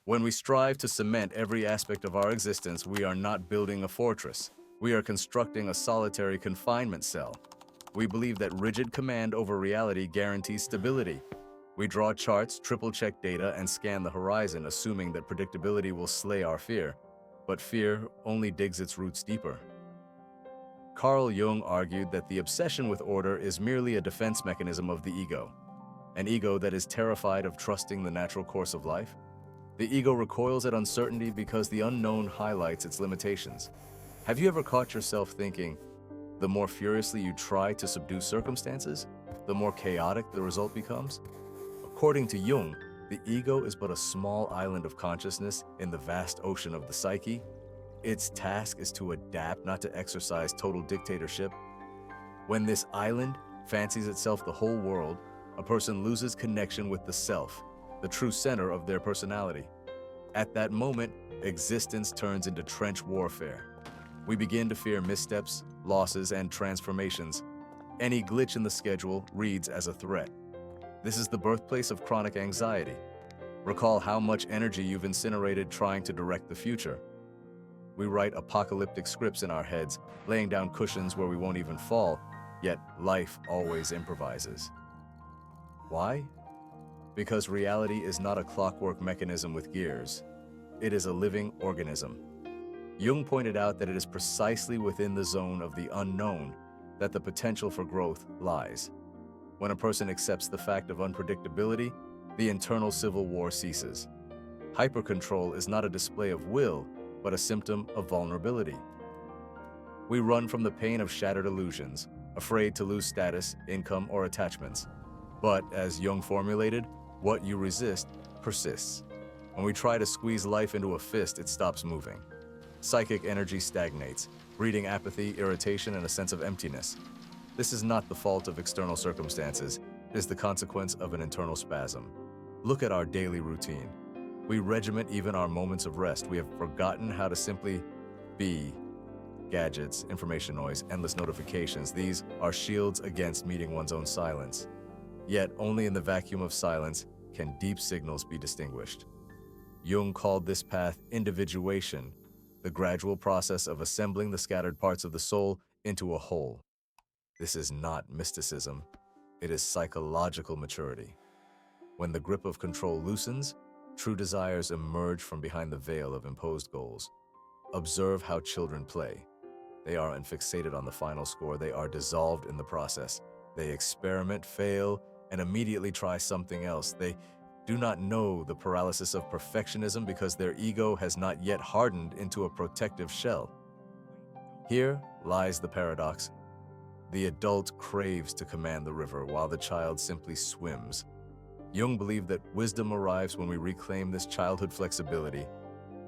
When we strive to cement every aspect of our existence, we are not building a fortress. We are constructing a solitary confinement cell. We believe that rigid command over reality guarantees stability. We draw charts, triple-check data, and scan the horizon, assuming that predictability will slay our fear. But fear only digs its roots deeper. Carl Jung argued that the obsession with order is merely a defense mechanism of the ego, an ego that is terrified of trusting the natural course of life. The ego recoils at uncertainty because the unknown highlights its limitations. Have you ever caught yourself thinking, the more furiously you try to subdue circumstances, the more chaotic the result becomes? According to Jung, the ego is but a small island of consciousness in the vast ocean of the psyche. Its task is to adapt, not to exercise total dictatorship. When this island fancies itself the whole world, a person loses connection with the self, the true center of their personality. At that moment, existence turns into trench warfare. We begin to fear missteps, losses, and transformations. Any glitch in the schedule reads as a threat. This is the birthplace of chronic anxiety. Recall how much energy you've incinerated trying to direct the future. We write apocalyptic scripts in our heads, laying down cushions where we won't even fall, yet life always improvises. Why? Because reality is not a clockwork mechanism with gears. It is a living organism. Jung pointed out that it is precisely within the zone of the unknown that the potential for growth lies. When a person accepts the fact of unpredictability, the internal civil war ceases. Hypercontrol is not a display of will, but a symptom of vulnerability. We run from the pain of shattered illusions, afraid to lose status, income, or attachments. But, as Jung formulated, what you resist persists. When we try to squeeze life into a fist, it stops moving. Psychic energy stagnates, breeding apathy, irritation, and a sense of emptiness. This is not the fault of external circumstances, it is the consequence of an internal spasm. Look at our daily routine. We regiment even our moments of rest. We have forgotten how to simply be. Gadgets, information noise, endless notifications, these are shields against meeting one's own silence. Yet, only in the vacuum of silence can deep signals be distinguished. Jung called this path individuation, the gradual process of assembling the scattered parts of the soul into a whole. This is not mysticism, it is psychological maturity. When the grip of control loosens, true desires emerge from behind the veil of imposed goals. Observe how children play. They aren't fixated on the final score, they are dissolved in the process. They experiment, fail, and immediately try something else. They do not know the paralysis of perfectionism because their ego has not yet hardened into a protective shell. Here lies the paradox. The adult craves to command the river while the child simply swims. Jung believed that wisdom arrives when we reclaim this childhood flexibility,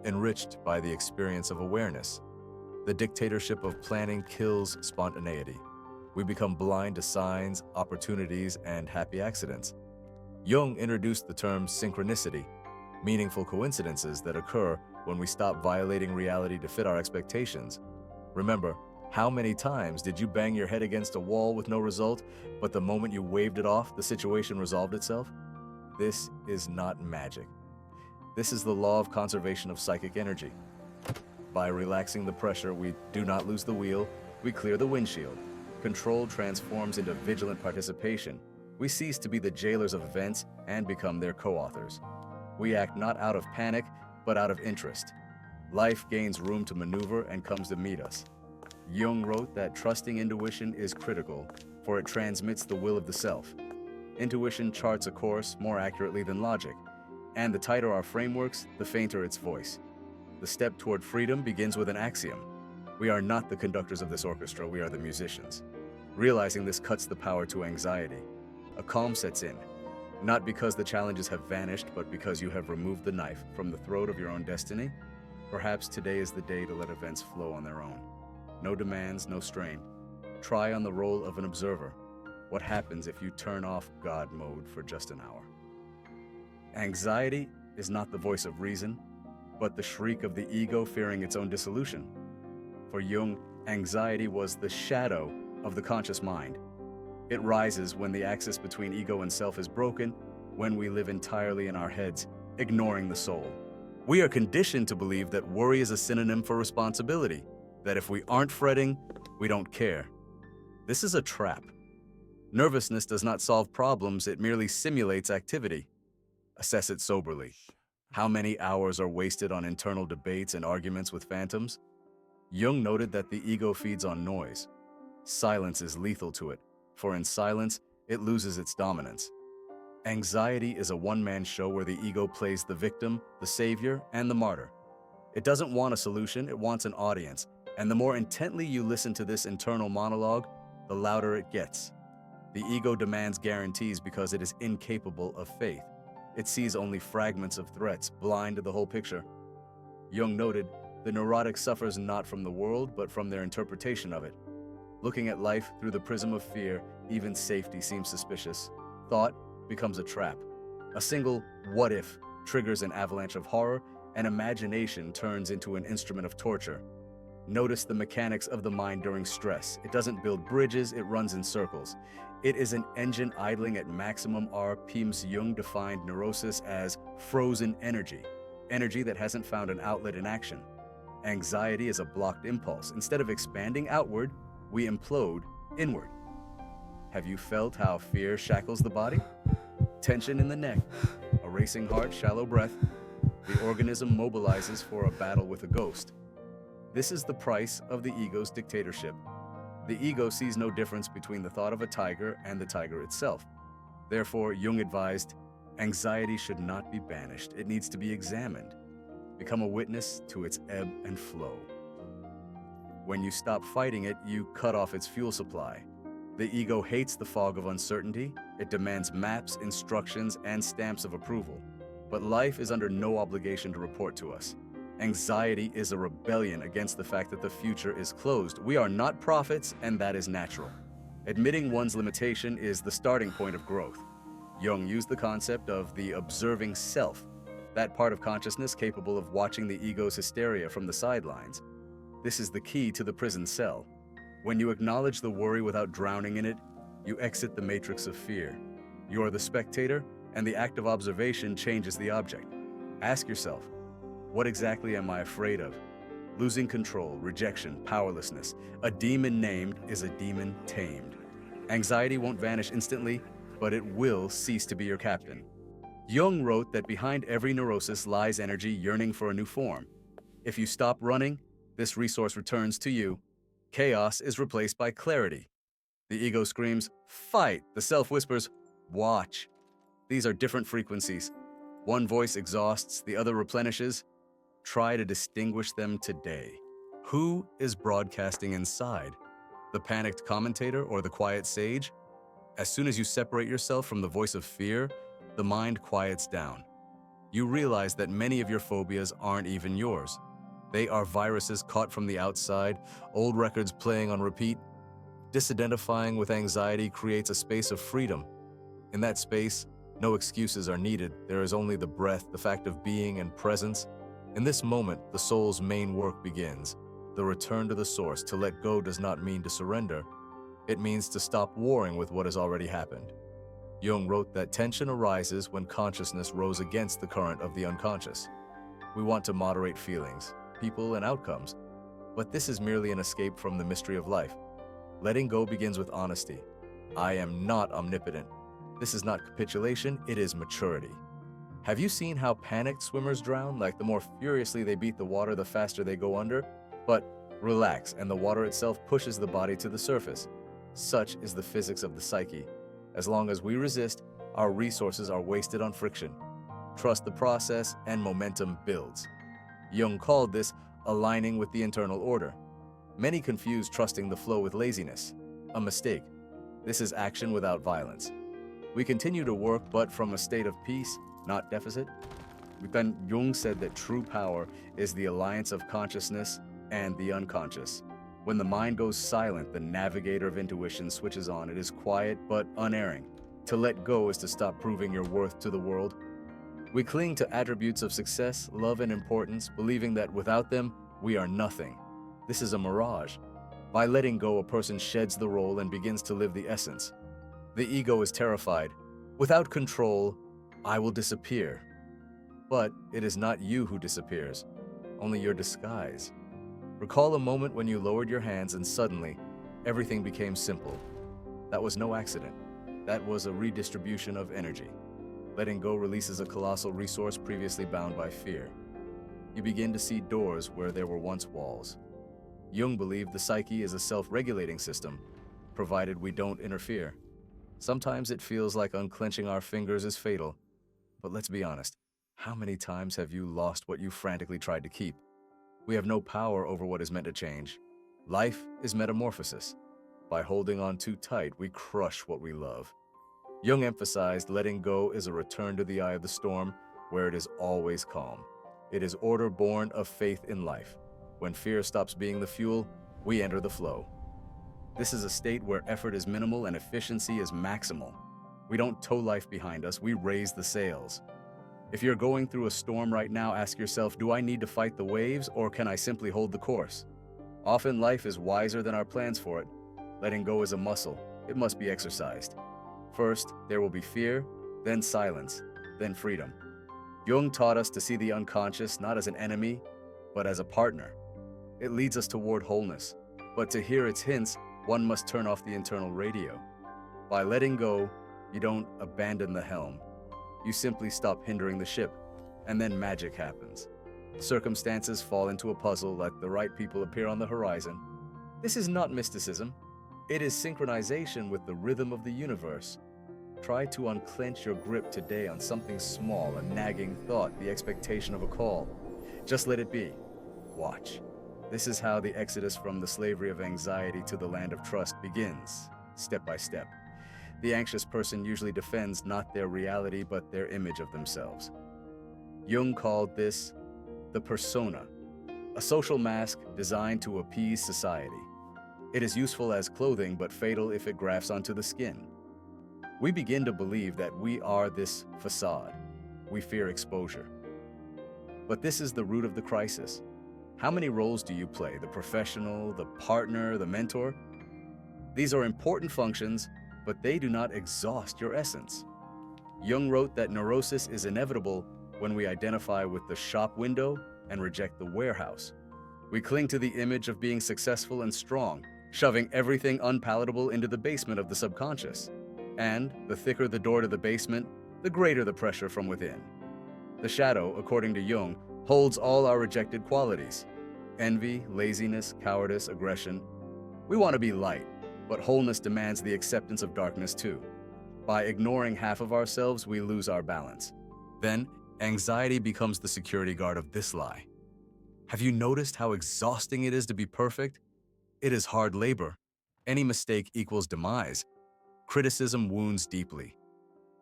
enriched by the experience of awareness. The dictatorship of planning kills spontaneity. We become blind to signs, opportunities, and happy accidents. Jung introduced the term synchronicity, meaningful coincidences that occur when we stop violating reality to fit our expectations. Remember, how many times did you bang your head against a wall with no result, but the moment you waved it off, the situation resolved itself? This is not magic. This is the law of conservation of psychic energy. By relaxing the pressure, we do not lose the wheel, we clear the windshield. Control transforms into vigilant participation. We cease to be the jailers of events and become their co-authors. We act not out of panic, but out of interest. Life gains room to maneuver and comes to meet us. Jung wrote that trusting intuition is critical, for it transmits the will of the self. Intuition charts a course more accurately than logic, and the tighter our frameworks, the fainter its voice. The step toward freedom begins with an axiom. We are not the conductors of this orchestra, we are the musicians. Realizing this cuts the power to anxiety. A calm sets in, not because the challenges have vanished, but because you have removed the knife from the throat of your own destiny. Perhaps today is the day to let events flow on their own. No demands, no strain. Try on the role of an observer. What happens if you turn off God mode for just an hour? Anxiety is not the voice of reason, but the shriek of the ego fearing its own dissolution. For Jung, anxiety was the shadow of the conscious mind. It rises when the axis between ego and self is broken, when we live entirely in our heads, ignoring the soul. We are conditioned to believe that worry is a synonym for responsibility, that if we aren't fretting, we don't care. This is a trap. Nervousness does not solve problems, it merely simulates activity. Assess it soberly. How many hours are wasted on internal debates and arguments with phantoms? Jung noted that the ego feeds on noise. Silence is lethal to it, for in silence, it loses its dominance. Anxiety is a one-man show where the ego plays the victim, the savior, and the martyr. It doesn't want a solution, it wants an audience, and the more intently you listen to this internal monologue, the louder it gets. The ego demands guarantees because it is incapable of faith. It sees only fragments of threats, blind to the whole picture. Jung noted, the neurotic suffers not from the world, but from their interpretation of it. Looking at life through the prism of fear, even safety seems suspicious. Thought becomes a trap. A single what if triggers an avalanche of horror, and imagination turns into an instrument of torture. Notice the mechanics of the mind during stress. It doesn't build bridges, it runs in circles. It is an engine idling at maximum RPMs. Jung defined neurosis as frozen energy, energy that hasn't found an outlet in action. Anxiety is a blocked impulse. Instead of expanding outward, we implode inward. Have you felt how fear shackles the body? Tension in the neck, a racing heart, shallow breath. The organism mobilizes for a battle with a ghost. This is the price of the ego's dictatorship. The ego sees no difference between the thought of a tiger and the tiger itself. Therefore, Jung advised, anxiety should not be banished. It needs to be examined. Become a witness to its ebb and flow. When you stop fighting it, you cut off its fuel supply. The ego hates the fog of uncertainty. It demands maps, instructions, and stamps of approval. But life is under no obligation to report to us. Anxiety is a rebellion against the fact that the future is closed. We are not prophets, and that is natural. Admitting one's limitation is the starting point of growth. Jung used the concept of the observing self, that part of consciousness capable of watching the ego's hysteria from the sidelines. This is the key to the prison cell. When you acknowledge the worry without drowning in it, you exit the matrix of fear. You are the spectator, and the act of observation changes the object. Ask yourself, what exactly am I afraid of? Losing control, rejection, powerlessness. A demon named is a demon tamed. Anxiety won't vanish instantly, but it will cease to be your captain. Jung wrote that behind every neurosis lies energy yearning for a new form. If you stop running, this resource returns to you. Chaos is replaced by clarity. The ego screams, fight. The self whispers, watch. These are different frequencies. One voice exhausts, the other replenishes. Try to distinguish them today. Who is broadcasting inside? The panicked commentator or the quiet sage? As soon as you separate yourself from the voice of fear, the mind quiets down. You realize that many of your phobias aren't even yours. They are viruses caught from the outside, old records playing on repeat. Disidentifying with anxiety creates a space of freedom. In that space, no excuses are needed. There is only the breath, the fact of being and presence. In this moment, the soul's main work begins. The return to the source. To let go does not mean to surrender. It means to stop warring with what has already happened. Jung wrote that tension arises when consciousness rows against the current of the unconscious. We want to moderate feelings, people, and outcomes, but this is merely an escape from the mystery of life. Letting go begins with honesty. I am not omnipotent. This is not capitulation, it is maturity. Have you seen how panicked swimmers drown? Like the more furiously they beat the water, the faster they go under? But relax, and the water itself pushes the body to the surface. Such is the physics of the psyche. As long as we resist, our resources are wasted on friction. Trust the process, and momentum builds. Jung called this aligning with the internal order. Many confuse trusting the flow with laziness. A mistake. This is action without violence. We continue to work, but from a state of peace, not deficit. Then Jung said that true power is the alliance of consciousness and the unconscious. When the mind goes silent, the navigator of intuition switches on. It is quiet but unerring. To let go is to stop proving your worth to the world. We cling to attributes of success, love, and importance, believing that without them, we are nothing. This is a mirage. By letting go, a person sheds the role and begins to live the essence. The ego is terrified. Without control, I will disappear. But it is not you who disappears, only your disguise. Recall a moment when you lowered your hands and suddenly, everything became simple. That was no accident. That was a redistribution of energy. Letting go releases a colossal resource previously bound by fear. You begin to see doors where there were once walls. Jung believed the psyche is a self-regulating system, provided we don't interfere. Sometimes it feels like unclenching our fingers is fatal, but let's be honest, how many times have you lost what you frantically tried to keep? We have no power over what is meant to change. Life is metamorphosis. By holding on too tight, we crush what we love. Jung emphasized letting go is a return to the eye of the storm, where it is always calm. It is order born of faith in life. When fear stops being the fuel, we enter the flow. This is a state where effort is minimal and efficiency is maximal. We don't tow life behind us, we raise the sails. If you're going through a storm right now, ask yourself, do I need to fight the waves or can I simply hold the course? Often life is wiser than our plans for it. Letting go is a muscle. It must be exercised. First, there will be fear, then silence, then freedom. Jung taught us to see the unconscious not as an enemy, but as a partner. It leads us toward wholeness, but to hear its hints, one must turn off the internal radio. By letting go, you don't abandon the helm. You simply stop hindering the ship, and then magic happens. Circumstances fall into a puzzle, like the right people appear on the horizon. This is not mysticism. It is synchronization with the rhythm of the universe. Try to unclench your grip today on something small, a nagging thought, the expectation of a call. Just let it be. Watch. This is how the exodus from the slavery of anxiety to the land of trust begins, step by step. The anxious person usually defends not their reality, but their image of themselves. Jung called this the persona, a social mask designed to appease society. It is useful as clothing, but fatal if it grafts onto the skin. We begin to believe that we are this facade. We fear exposure. But this is the root of the crisis. How many roles do you play? The professional, the partner, the mentor? These are important functions, but they do not exhaust your essence. Jung wrote that neurosis is inevitable when we identify with the shop window and reject the warehouse. We cling to the image of being successful and strong, shoving everything unpalatable into the basement of the subconscious. And the thicker the door to the basement, the greater the pressure from within. The shadow, according to Jung, holds all our rejected qualities: envy, laziness, cowardice, aggression. We want to be light, but wholeness demands the acceptance of darkness too. By ignoring half of ourselves, we lose our balance. Then, anxiety becomes the security guard of this lie. Have you noticed how exhausting it is to be perfect? It is hard labor. Any mistake equals demise. Criticism wounds deeply.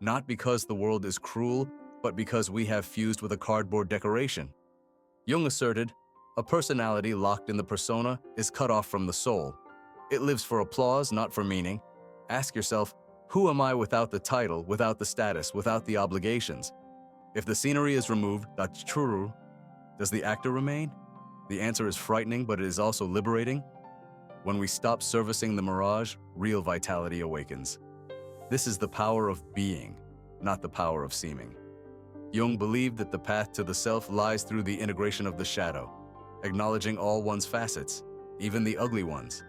Not because the world is cruel, but because we have fused with a cardboard decoration. Jung asserted, a personality locked in the persona is cut off from the soul. It lives for applause, not for meaning. Ask yourself, who am I without the title, without the status, without the obligations? If the scenery is removed, that's true. Does the actor remain? The answer is frightening, but it is also liberating. When we stop servicing the mirage, real vitality awakens. This is the power of being, not the power of seeming. Jung believed that the path to the self lies through the integration of the shadow, acknowledging all one's facets, even the ugly ones.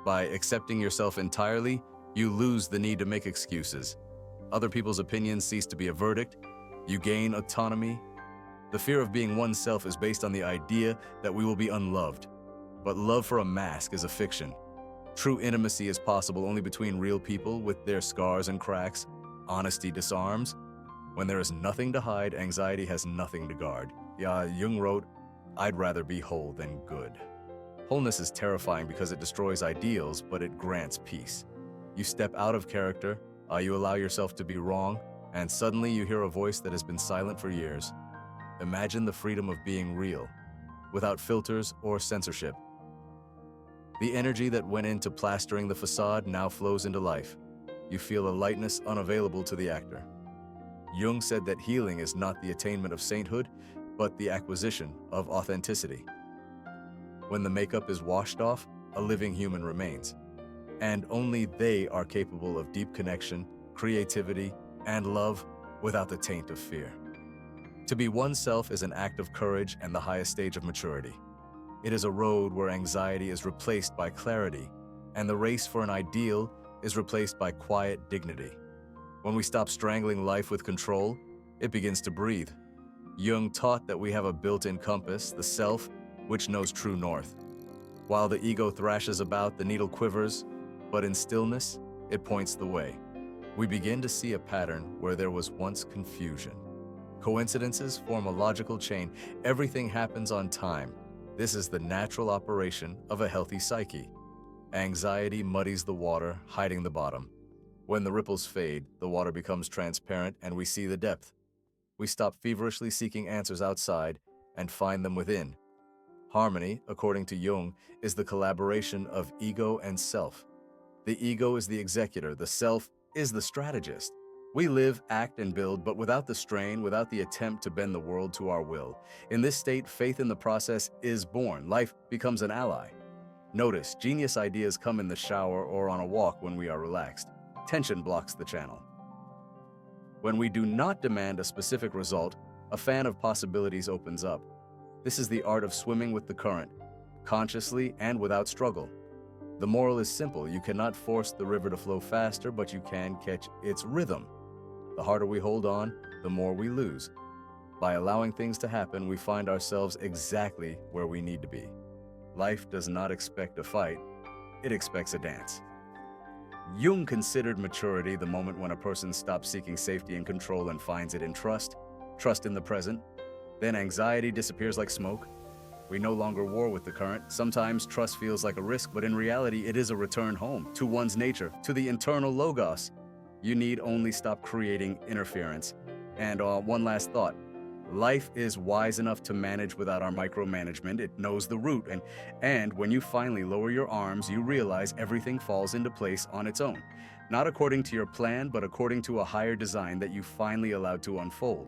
By accepting yourself entirely, you lose the need to make excuses. Other people's opinions cease to be a verdict. You gain autonomy. The fear of being oneself is based on the idea that we will be unloved. But love for a mask is a fiction. True intimacy is possible only between real people with their scars and cracks. Honesty disarms. When there is nothing to hide, anxiety has nothing to guard. Jung wrote, I'd rather be whole than good. Wholeness is terrifying because it destroys ideals, but it grants peace. You step out of character, you allow yourself to be wrong, and suddenly you hear a voice that has been silent for years. Imagine the freedom of being real, without filters or censorship. The energy that went into plastering the facade now flows into life. You feel a lightness unavailable to the actor. Jung said that healing is not the attainment of sainthood, but the acquisition of authenticity. When the makeup is washed off, a living human remains. And only they are capable of deep connection, creativity, and love without the taint of fear. To be oneself is an act of courage and the highest stage of maturity. It is a road where anxiety is replaced by clarity, and the race for an ideal is replaced by quiet dignity. When we stop strangling life with control, it begins to breathe. Jung taught that we have a built-in compass, the self, which knows true north. While the ego thrashes about, the needle quivers, but in stillness, it points the way. We begin to see a pattern where there was once confusion. Coincidences form a logical chain. Everything happens on time. This is the natural operation of a healthy psyche. Anxiety muddies the water, hiding the bottom. When the ripples fade, the water becomes transparent and we see the depth. We stop feverishly seeking answers outside and find them within. Harmony, according to Jung, is the collaboration of ego and self. The ego is the executor, the self is the strategist. We live, act, and build, but without the strain, without the attempt to bend the world to our will. In this state, faith in the process is born. Life becomes an ally. Notice, genius ideas come in the shower or on a walk when we are relaxed. Tension blocks the channel. When we do not demand a specific result, a fan of possibilities opens up. This is the art of swimming with the current, consciously and without struggle. The moral is simple. You cannot force the river to flow faster, but you can catch its rhythm. The harder we hold on, the more we lose. By allowing things to happen, we find ourselves exactly where we need to be. Life does not expect a fight, it expects a dance. Jung considered maturity the moment when a person stops seeking safety and control and finds it in trust in the present. Then anxiety disappears like smoke. We no longer war with the current. Sometimes trust feels like a risk, but in reality, it is a return home to one's nature, to the internal logos. You need only stop creating interference. And one last thought. Life is wise enough to manage without our micromanagement. It knows the route. And when you finally lower your arms, you realize everything falls into place on its own. Not according to your plan, but according to a higher design that you finally allowed to unfold.